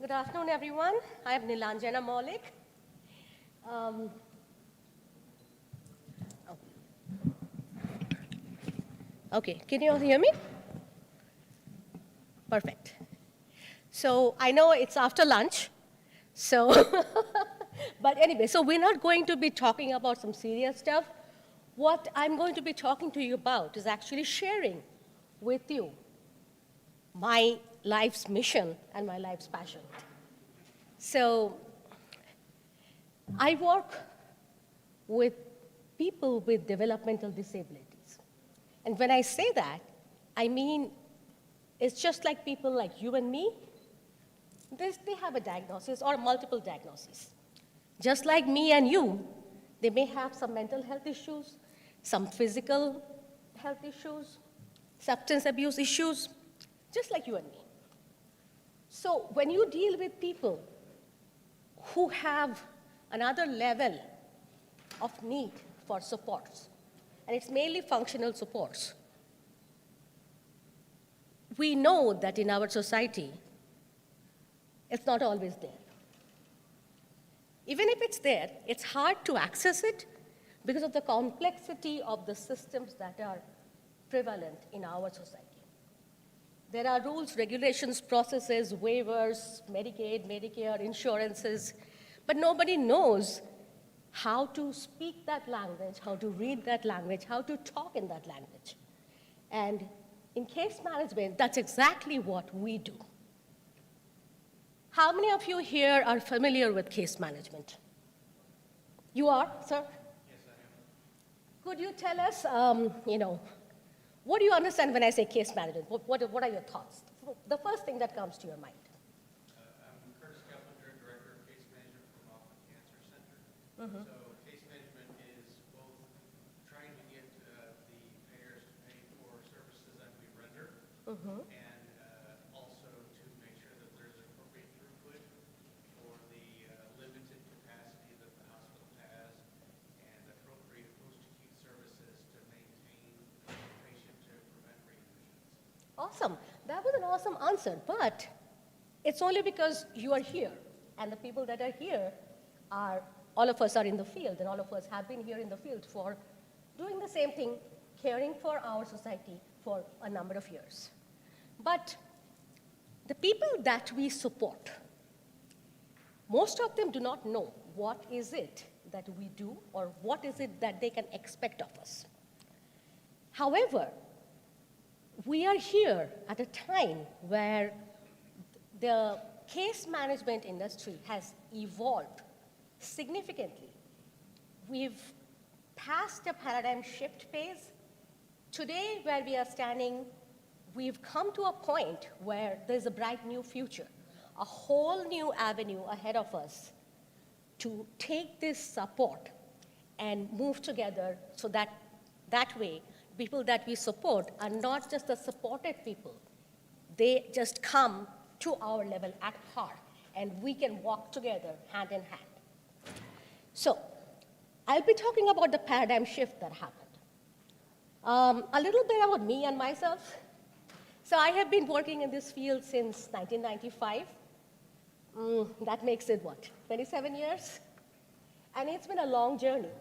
Good afternoon, everyone. I am Nilanjana Moulick. Um, oh. Okay, can you all hear me? Perfect. So I know it's after lunch, so, but anyway, so we're not going to be talking about some serious stuff. What I'm going to be talking to you about is actually sharing with you my life's mission and my life's passion. So I work with people with developmental disabilities. And when I say that, I mean it's just like people like you and me. They have a diagnosis or multiple diagnoses. Just like me and you, they may have some mental health issues, some physical health issues, substance abuse issues, just like you and me. So when you deal with people who have another level of need for supports, and it's mainly functional supports, we know that in our society, it's not always there. Even if it's there, it's hard to access it because of the complexity of the systems that are prevalent in our society. There are rules, regulations, processes, waivers, Medicaid, Medicare, insurances, but nobody knows how to speak that language, how to read that language, how to talk in that language. And in case management, that's exactly what we do. How many of you here are familiar with case management? You are, sir? Yes, I am. Could you tell us, what do you understand when I say case management? What are your thoughts? The first thing that comes to your mind. I'm Curtis Kelpinger, Director of Case Management for Moffitt Cancer Center. So case management is both trying to get the payers to pay for services that we render, and also to make sure that there's appropriate throughput for the limited capacity that the hospital has, and appropriate post-acute services to maintain the patient to prevent readmissions. Awesome. That was an awesome answer, but it's only because you are here, and the people that are here are, all of us are in the field, and all of us have been here in the field for doing the same thing, caring for our society for a number of years. But the people that we support, most of them do not know what is it that we do or what is it that they can expect of us. However, we are here at a time where the case management industry has evolved significantly. We've passed a paradigm shift phase. Today, where we are standing, we've come to a point where there's a bright new future, a whole new avenue ahead of us to take this support and move together so that that way people that we support are not just the supported people. They just come to our level at heart, and we can walk together hand in hand. So I'll be talking about the paradigm shift that happened. A little bit about me and myself. So I have been working in this field since 1995. That makes it, 27 years? And it's been a long journey.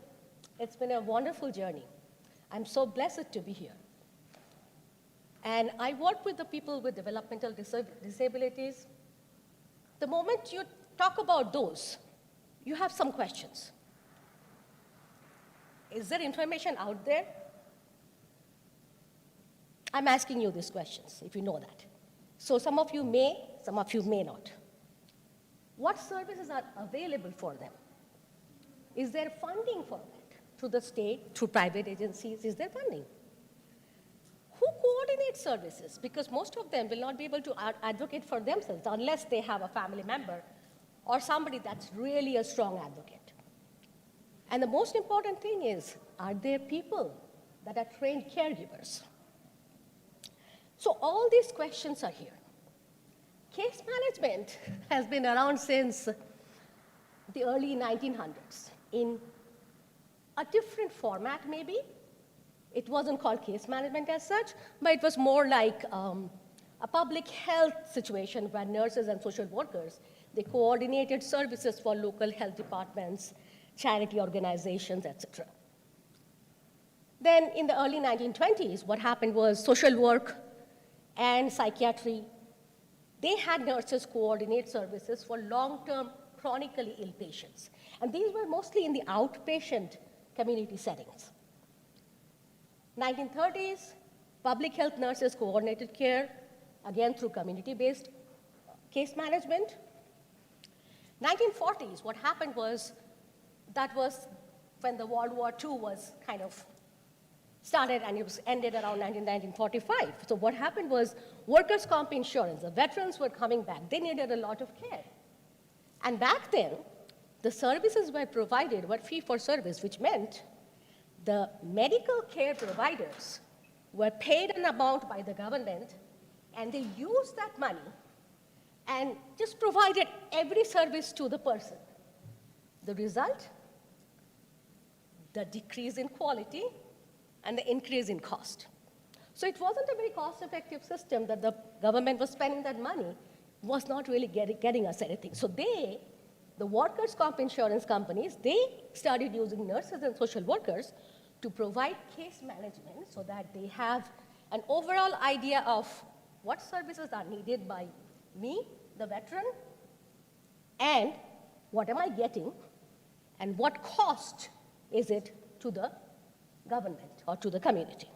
It's been a wonderful journey. I'm so blessed to be here. And I work with the people with developmental disabilities. The moment you talk about those, you have some questions. Is there information out there? I'm asking you these questions, if you know that. So some of you may not. What services are available for them? Is there funding for that? Through the state, through private agencies, is there funding? Who coordinates services? Because most of them will not be able to advocate for themselves unless they have a family member or somebody that's really a strong advocate. And the most important thing is, are there people that are trained caregivers? So all these questions are here. Case management has been around since the early 1900s in a different format maybe. It wasn't called case management as such, but it was more like a public health situation where nurses and social workers, they coordinated services for local health departments, charity organizations, etc. Then in the early 1920s, what happened was social work and psychiatry, they had nurses coordinate services for long-term chronically ill patients. And these were mostly in the outpatient community settings. 1930s, public health nurses coordinated care, again through community-based case management. 1940s, what happened was, that was when the World War II was kind of started and it was ended around 1945. So what happened was workers' comp insurance, the veterans were coming back, they needed a lot of care. And back then, the services were provided were fee for service, which meant the medical care providers were paid an amount by the government, and they used that money and just provided every service to the person. The result? The decrease in quality and the increase in cost. So it wasn't a very cost-effective system that the government was spending that money, was not really getting us anything. So the workers' comp insurance companies, they started using nurses and social workers to provide case management so that they have an overall idea of what services are needed by me, the veteran, and what am I getting, and what cost is it to the government or to the community.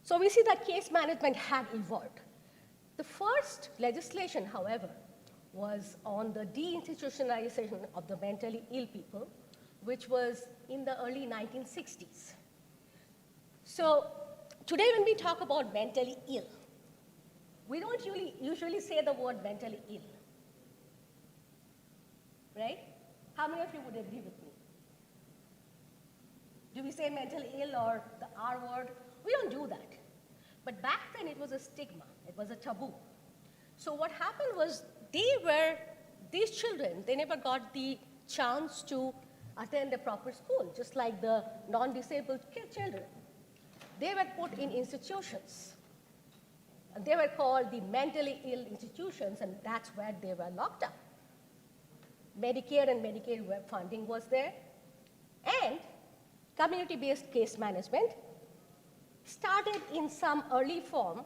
So we see that case management had evolved. The first legislation, however, was on the deinstitutionalization of the mentally ill people, which was in the early 1960s. So today when we talk about mentally ill, we don't usually say the word mentally ill, right? How many of you would agree with me? Do we say mentally ill or the R word? We don't do that. But back then it was a stigma, it was a taboo. So what happened was these children, they never got the chance to attend a proper school, just like the non-disabled children. They were put in institutions. And they were called the mentally ill institutions, and that's where they were locked up. Medicare and Medicaid funding was there, and community-based case management started in some early form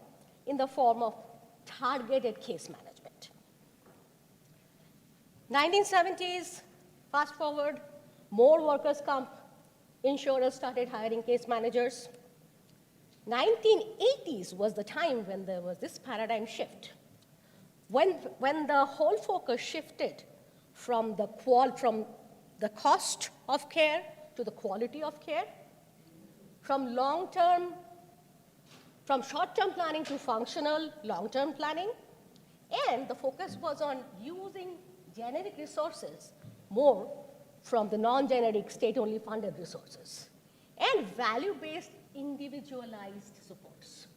in the form of targeted case management. 1970s, fast forward, more workers' comp insurers started hiring case managers. 1980s was the time when there was this paradigm shift. When the whole focus shifted from the cost of care to the quality of care, from short-term planning to functional long-term planning, and the focus was on using generic resources more from the non-generic state-only funded resources, and value-based individualized supports.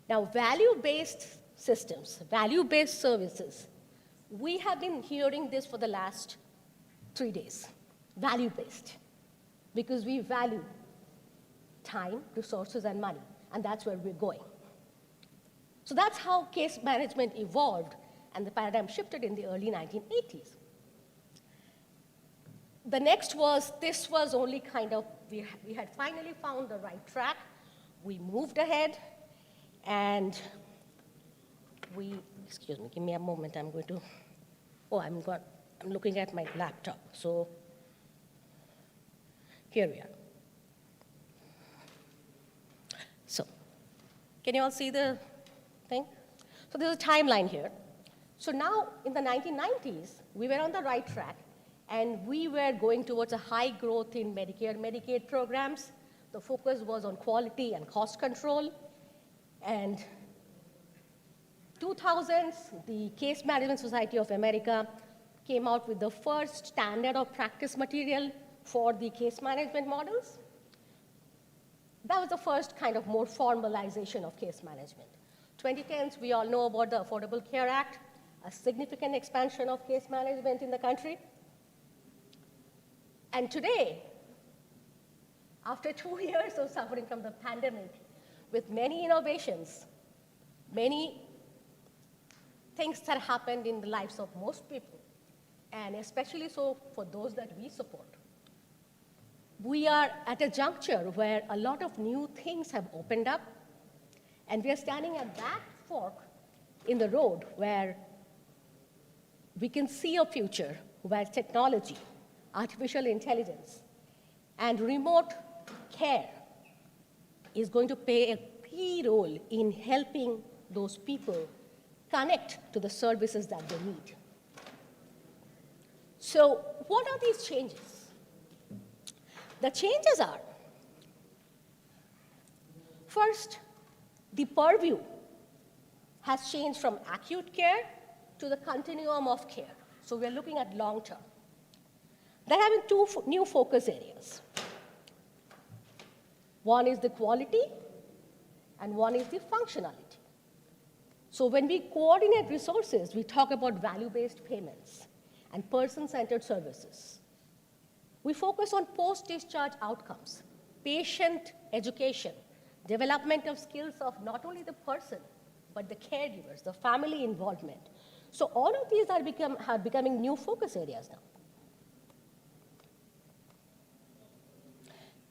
Now, value-based systems, value-based services, we have been hearing this for the last 3 days, value-based, because we value time, resources, and money, and that's where we're going. So that's how case management evolved, and the paradigm shifted in the early 1980s. The next was, this was only kind of, we had finally found the right track. We moved ahead, and excuse me, give me a moment, I'm looking at my laptop, so here we are. So, can you all see the thing? So there's a timeline here. So now, in the 1990s, we were on the right track, and we were going towards a high growth in Medicare and Medicaid programs. The focus was on quality and cost control. And 2000s, the Case Management Society of America came out with the first standard of practice material for the case management models. That was the first kind of more formalization of case management. 2010s, we all know about the Affordable Care Act, a significant expansion of case management in the country. And today, after 2 years of suffering from the pandemic, with many innovations, many things that happened in the lives of most people, and especially so for those that we support. We are at a juncture where a lot of new things have opened up, and we are standing at that fork in the road where we can see a future where technology, artificial intelligence, and remote care is going to play a key role in helping those people connect to the services that they need. So what are these changes? The changes are, first, the purview has changed from acute care to the continuum of care. So we're looking at long term. There have been two new focus areas. One is the quality, and one is the functionality. So when we coordinate resources, we talk about value-based payments and person-centered services. We focus on post-discharge outcomes, patient education, development of skills of not only the person, but the caregivers, the family involvement. So all of these are becoming new focus areas now.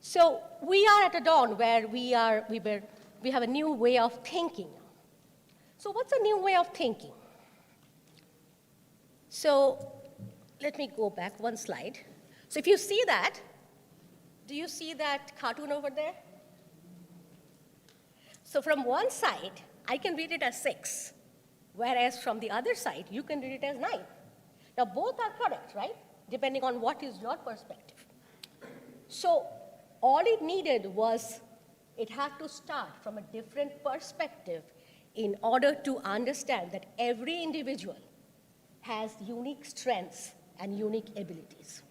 So we are at a dawn where we have a new way of thinking. So what's a new way of thinking? So let me go back one slide. So if you see that, do you see that cartoon over there? So from one side, I can read it as 6, whereas from the other side, you can read it as 9. Now both are correct, right? Depending on what is your perspective. So all it needed was it had to start from a different perspective in order to understand that every individual has unique strengths and unique abilities.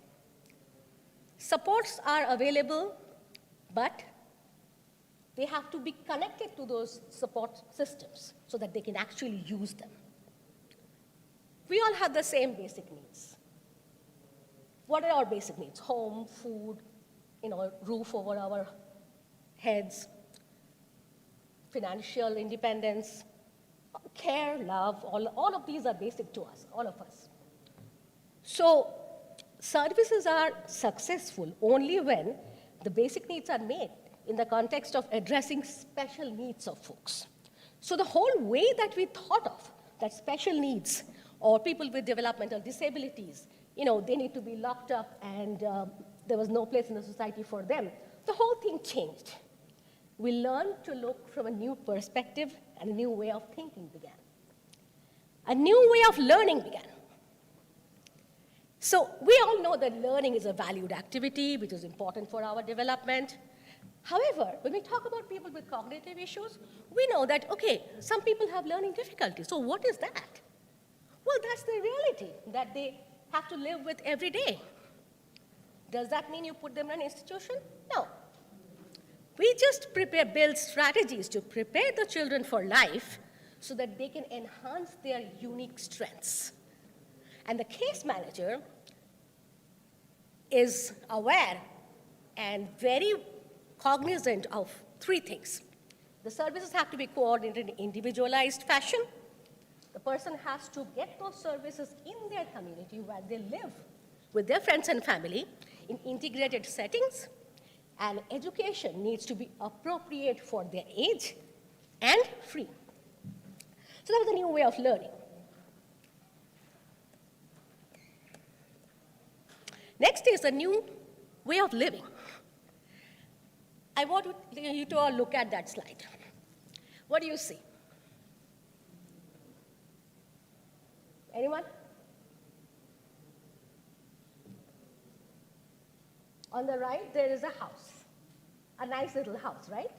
Supports are available, but they have to be connected to those support systems so that they can actually use them. We all have the same basic needs. What are our basic needs? Home, food, roof over our heads, financial independence, care, love, all of these are basic to us, all of us. So services are successful only when the basic needs are made in the context of addressing special needs of folks. So the whole way that we thought of that special needs or people with developmental disabilities, they need to be locked up and there was no place in the society for them, the whole thing changed. We learned to look from a new perspective and a new way of thinking began. A new way of learning began. So we all know that learning is a valued activity which is important for our development. However, when we talk about people with cognitive issues, we know that, okay, some people have learning difficulties. So what is that? Well, that's the reality that they have to live with every day. Does that mean you put them in an institution? No. We just build strategies to prepare the children for life so that they can enhance their unique strengths. And the case manager is aware and very cognizant of 3 things. The services have to be coordinated in individualized fashion. The person has to get those services in their community where they live with their friends and family in integrated settings. And education needs to be appropriate for their age and free. So that was a new way of learning. Next is a new way of living. I want you to all look at that slide. What do you see? Anyone? On the right, there is a house, a nice little house, right?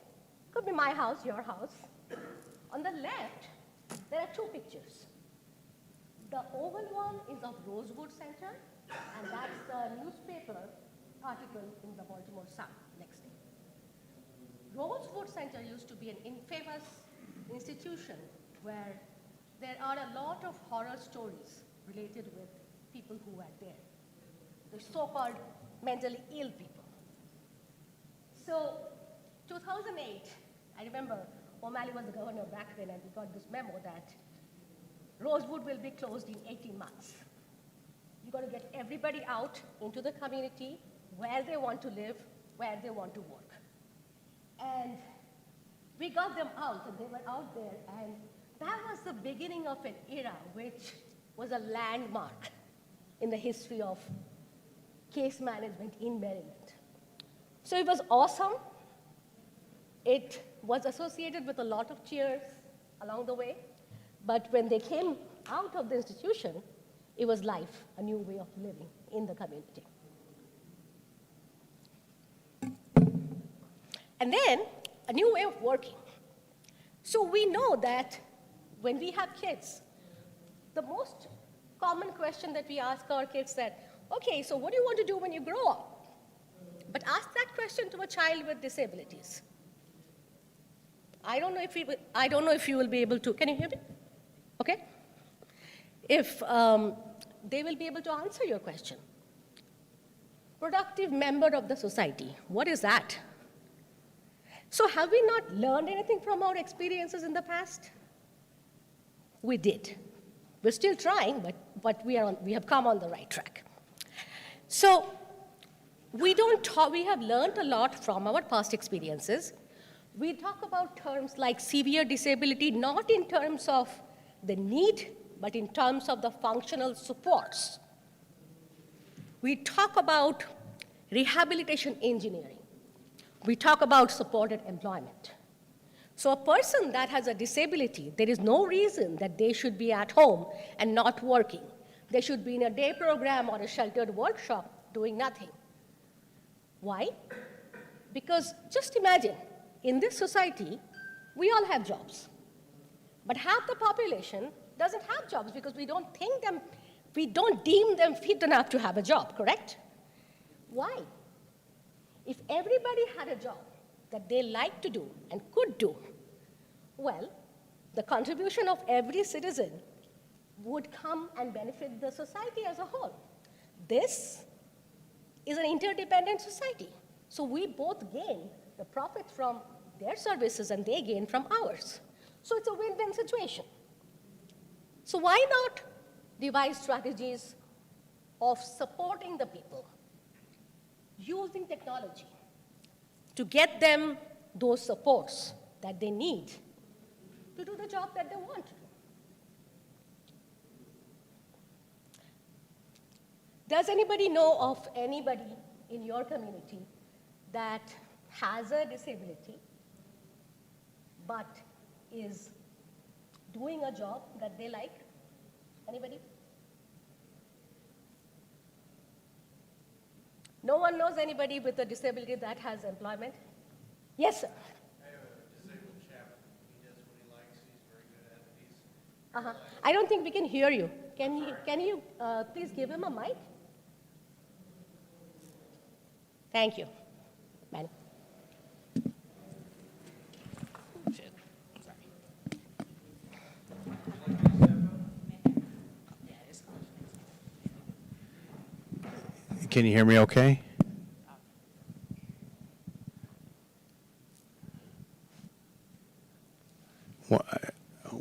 Could be my house, your house. On the left, there are 2 pictures. The oval one is of Rosewood Center, and that's the newspaper article in the Baltimore Sun next day. Rosewood Center used to be an infamous institution where there are a lot of horror stories related with people who were there, the so-called mentally ill people. So 2008, I remember O'Malley was the governor back then, and we got this memo that Rosewood will be closed in 18 months. You got to get everybody out into the community where they want to live, where they want to work. And we got them out, and they were out there, and that was the beginning of an era which was a landmark in the history of case management in Maryland. So it was awesome. It was associated with a lot of cheers along the way, but when they came out of the institution, it was life, a new way of living in the community. And then, a new way of working. So we know that when we have kids, the most common question that we ask our kids that, okay, so what do you want to do when you grow up? But ask that question to a child with disabilities. I don't know if you will be able to, can you hear me? Okay? If they will be able to answer your question. Productive member of the society, what is that? So have we not learned anything from our experiences in the past? We did. We're still trying, but we have come on the right track. So we have learned a lot from our past experiences. We talk about terms like severe disability, not in terms of the need, but in terms of the functional supports. We talk about rehabilitation engineering. We talk about supported employment. So a person that has a disability, there is no reason that they should be at home and not working. They should be in a day program or a sheltered workshop doing nothing. Why? Because just imagine, in this society, we all have jobs. But half the population doesn't have jobs because we don't deem them fit enough to have a job, correct? Why? If everybody had a job that they like to do and could do, well, the contribution of every citizen would come and benefit the society as a whole. This is an interdependent society. So we both gain the profits from their services and they gain from ours. So it's a win-win situation. So why not devise strategies of supporting the people, using technology to get them those supports that they need to do the job that they want to do? Does anybody know of anybody in your community that has a disability but is doing a job that they like? Anybody? No one knows anybody with a disability that has employment? Yes, sir. I have a disabled chap. He does what he likes. He's very good at it. I don't think we can hear you. Can you please give him a mic? Thank you. Manny. Can you hear me okay?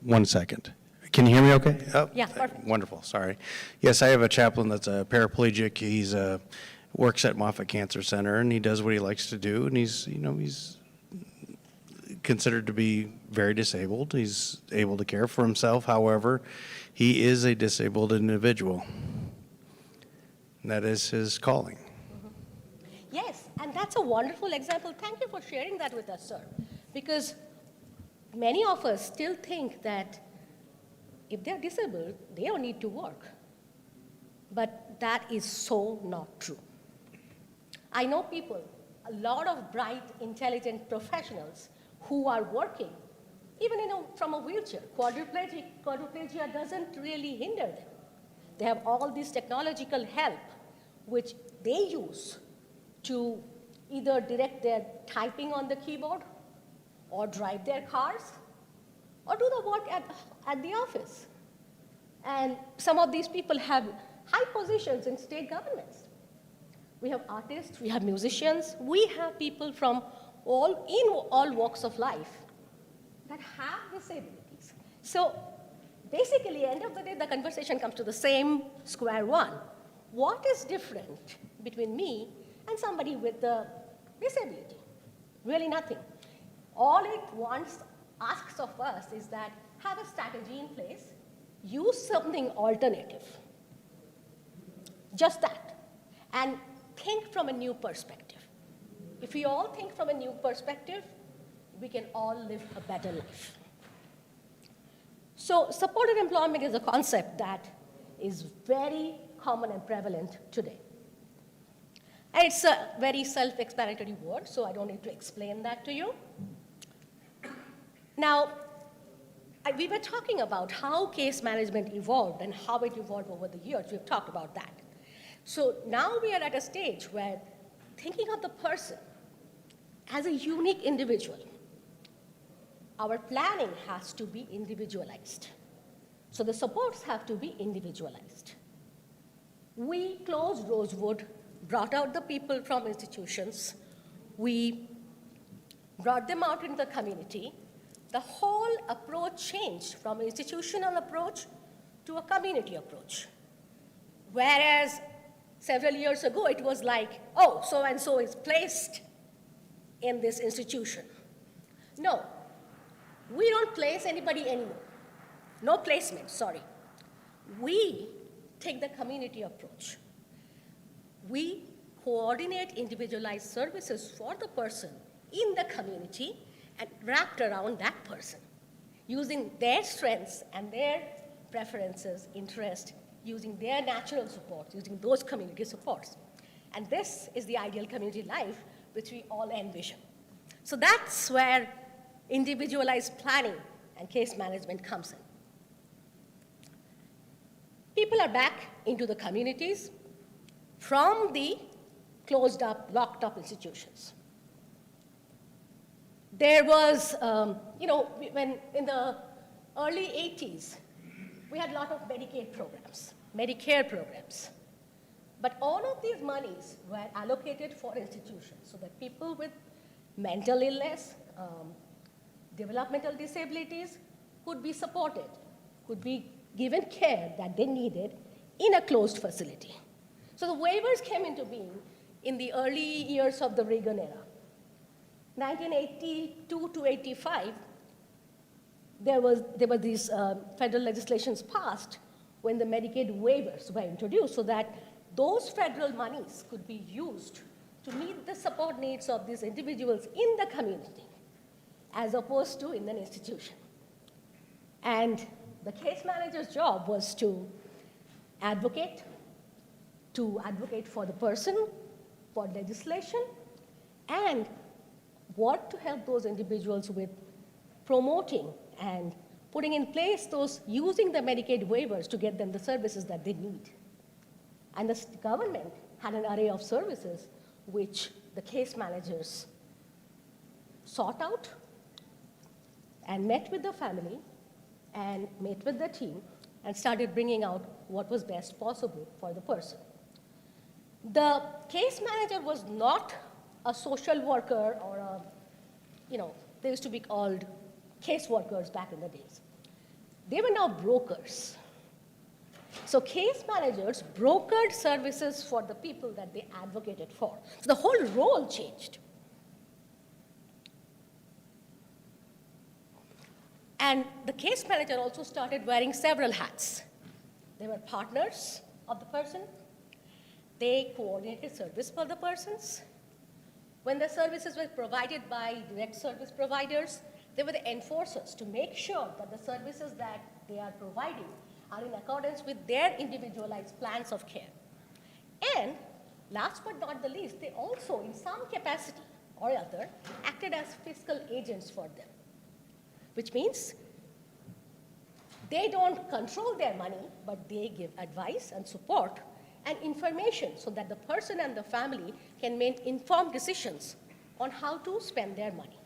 One second. Can you hear me okay? Oh, Yeah, perfect. Wonderful, sorry. Yes, I have a chaplain that's a paraplegic. He's works at Moffitt Cancer Center, and he does what he likes to do, and he's considered to be very disabled. He's able to care for himself. However, he is a disabled individual. And that is his calling. Yes, and that's a wonderful example. Thank you for sharing that with us, sir. Because many of us still think that if they're disabled, they don't need to work. But that is so not true. I know people, a lot of bright, intelligent professionals who are working, even from a wheelchair. Quadriplegia doesn't really hinder them. They have all this technological help which they use to either direct their typing on the keyboard or drive their cars or do the work at the office. And some of these people have high positions in state governments. We have artists, we have musicians, we have people from all walks of life that have disabilities. So basically, end of the day, the conversation comes to the same square one. What is different between me and somebody with a disability? Really nothing. All it asks of us is that have a strategy in place, use something alternative. Just that. And think from a new perspective. If we all think from a new perspective, we can all live a better life. So supported employment is a concept that is very common and prevalent today. And it's a very self-explanatory word, so I don't need to explain that to you. Now, we were talking about how case management evolved and how it evolved over the years. We've talked about that. So now we are at a stage where thinking of the person as a unique individual, our planning has to be individualized. So the supports have to be individualized. We closed Rosewood, brought out the people from institutions. We brought them out into the community. The whole approach changed from an institutional approach to a community approach. Whereas several years ago, it was like, oh, so-and-so is placed in this institution. No, we don't place anybody anymore. No placement, sorry. We take the community approach. We coordinate individualized services for the person in the community and wrapped around that person, using their strengths and their preferences, interests, using their natural supports, using those community supports. And this is the ideal community life which we all envision. So that's where individualized planning and case management comes in. People are back into the communities from the closed up, locked up institutions. There was, when in the early 80s, we had a lot of Medicaid programs, Medicare programs. But all of these monies were allocated for institutions so that people with mental illness, developmental disabilities could be supported, could be given care that they needed in a closed facility. So the waivers came into being in the early years of the Reagan era. 1982 to 85, there were these federal legislations passed when the Medicaid waivers were introduced so that those federal monies could be used to meet the support needs of these individuals in the community as opposed to in an institution. And the case manager's job was to advocate for the person, for legislation, and work to help those individuals with promoting and putting in place those, using the Medicaid waivers to get them the services that they need. And the government had an array of services which the case managers sought out and met with the family and met with the team and started bringing out what was best possible for the person. The case manager was not a social worker or a, they used to be called case workers back in the days. They were now brokers. So case managers brokered services for the people that they advocated for. So the whole role changed. And the case manager also started wearing several hats. They were partners of the person. They coordinated service for the persons. When the services were provided by direct service providers, they were the enforcers to make sure that the services that they are providing are in accordance with their individualized plans of care. And last but not the least, they also, in some capacity or other, acted as fiscal agents for them, which means they don't control their money, but they give advice and support and information so that the person and the family can make informed decisions on how to spend their money.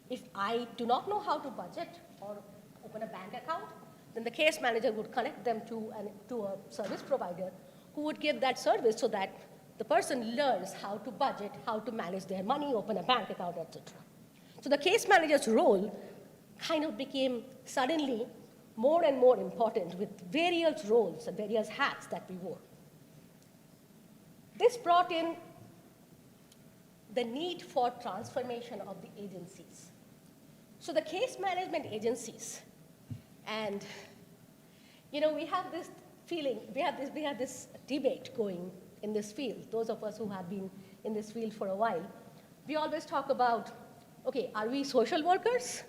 If I do not know how to budget or open a bank account, then the case manager would connect them to a service provider who would give that service so that the person learns how to budget, how to manage their money, open a bank account, etc. So the case manager's role kind of became suddenly more and more important with various roles and various hats that we wore. This brought in the need for transformation of the agencies. So the case management agencies, and we have this feeling, we have this debate going in this field. Those of us who have been in this field for a while, we always talk about, okay, are we social workers?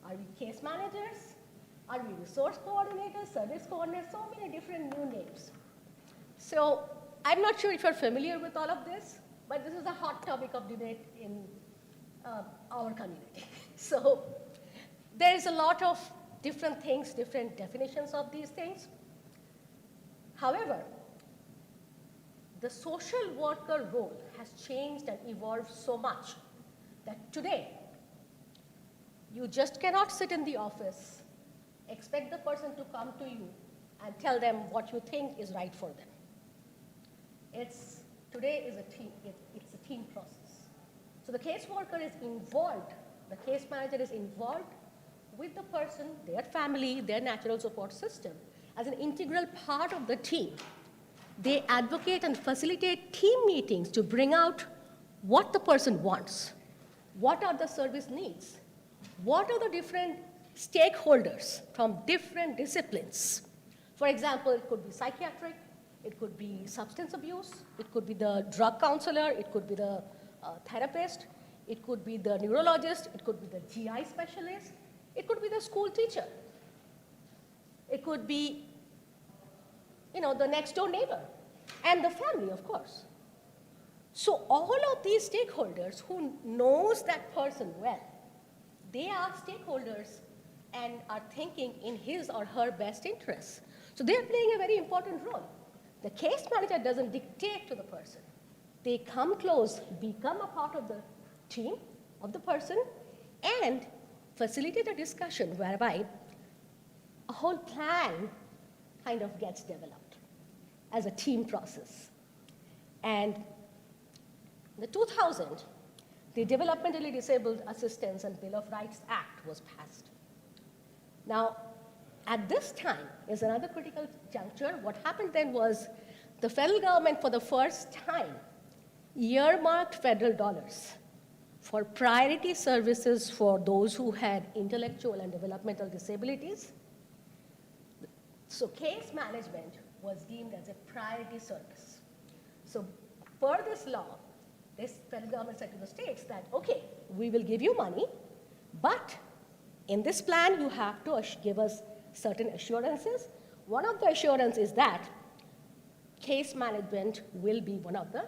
Are we case managers? Are we resource coordinators, service coordinators? So many different new names. So I'm not sure if you're familiar with all of this, but this is a hot topic of debate in our community. So there's a lot of different things, different definitions of these things. However, the social worker role has changed and evolved so much that today, you just cannot sit in the office, expect the person to come to you and tell them what you think is right for them. Today is a team, it's a team process. So the case worker is involved, the case manager is involved with the person, their family, their natural support system as an integral part of the team. They advocate and facilitate team meetings to bring out what the person wants, what are the service needs, what are the different stakeholders from different disciplines. For example, it could be psychiatric, it could be substance abuse, it could be the drug counselor, it could be the therapist, it could be the neurologist, it could be the GI specialist, it could be the school teacher, it could be the next door neighbor, and the family, of course. So all of these stakeholders who knows that person well, they are stakeholders and are thinking in his or her best interests. So they're playing a very important role. The case manager doesn't dictate to the person. They come close, become a part of the team of the person, and facilitate a discussion whereby a whole plan kind of gets developed as a team process. And in the 2000, the Developmentally Disabled Assistance and Bill of Rights Act was passed. Now, at this time is another critical juncture. What happened then was the federal government, for the first time, earmarked federal dollars for priority services for those who had intellectual and developmental disabilities. So case management was deemed as a priority service. So per this law, this federal government said to the states that, okay, we will give you money, but in this plan, you have to give us certain assurances. One of the assurances is that case management will be one of the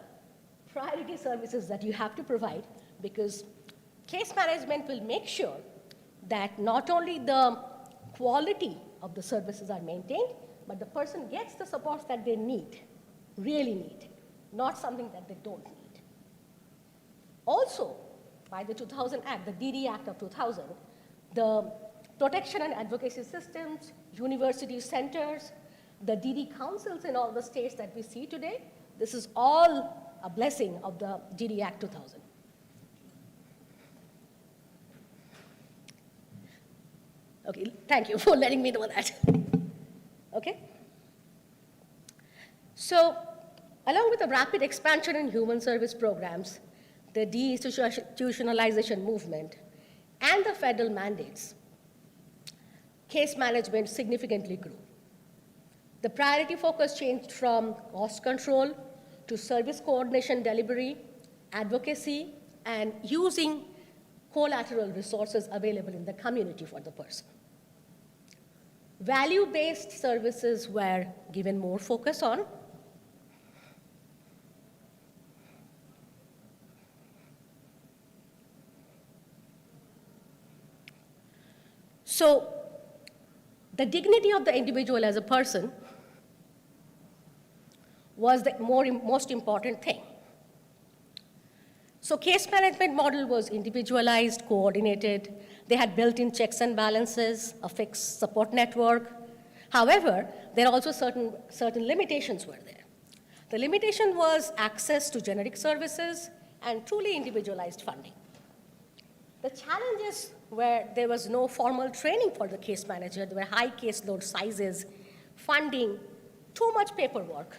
priority services that you have to provide, because case management will make sure that not only the quality of the services are maintained, but the person gets the support that they need, really need, not something that they don't need. Also, by the 2000 Act, the DD Act of 2000, the protection and advocacy systems, university centers, the DD councils in all the states that we see today, this is all a blessing of the DD Act 2000. Okay, thank you for letting me know that. Okay? So, along with the rapid expansion in human service programs, the deinstitutionalization movement, and the federal mandates, case management significantly grew. The priority focus changed from cost control to service coordination delivery, advocacy, and using collateral resources available in the community for the person. Value-based services were given more focus on. So, the dignity of the individual as a person was the most important thing. So, case management model was individualized, coordinated. They had built-in checks and balances, a fixed support network. However, there are also certain limitations were there. The limitation was access to generic services and truly individualized funding. The challenges where there was no formal training for the case manager. There were high caseload sizes, funding, too much paperwork,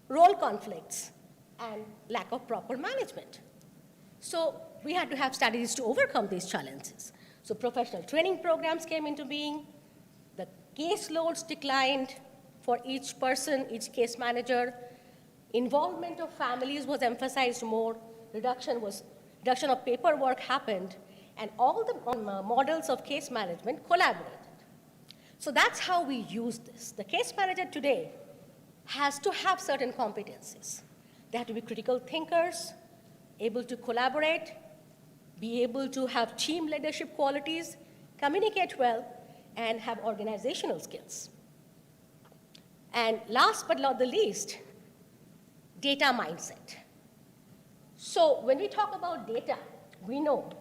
role conflicts, and lack of proper management. So we had to have strategies to overcome these challenges. So professional training programs came into being, the caseloads declined for each person, each case manager, involvement of families was emphasized more, reduction of paperwork happened, and all the models of case management collaborated. So that's how we use this. The case manager today has to have certain competencies. They have to be critical thinkers, able to collaborate, be able to have team leadership qualities, communicate well, and have organizational skills. And last but not the least, data mindset. So when we talk about data, we know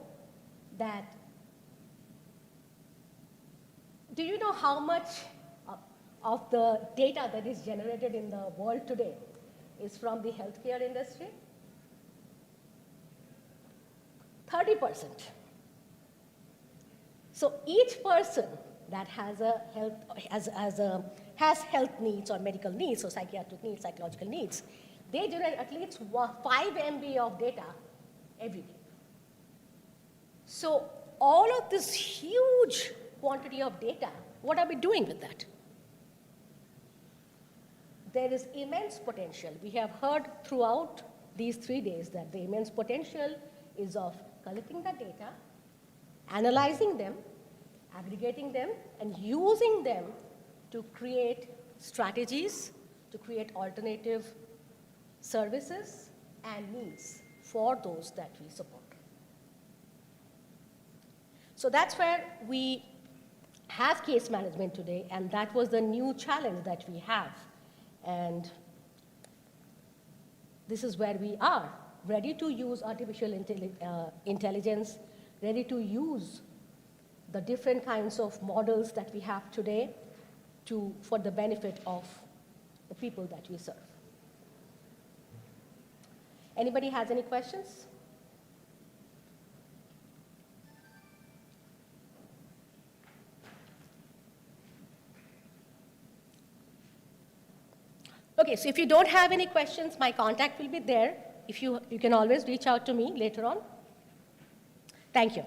that, do you know how much of the data that is generated in the world today is from the healthcare industry? 30%. So each person that has health needs or medical needs, or psychiatric needs, psychological needs, they generate at least 5 MB of data every day. So all of this huge quantity of data, what are we doing with that? There is immense potential. We have heard throughout these 3 days that the immense potential is of collecting the data, analyzing them, aggregating them, and using them to create strategies, to create alternative services and needs for those that we support. So that's where we have case management today, and that was the new challenge that we have. And this is where we are, ready to use artificial intelligence, ready to use the different kinds of models that we have today for the benefit of the people that we serve. Anybody has any questions? Okay, so if you don't have any questions, my contact will be there. You can always reach out to me later on. Thank you.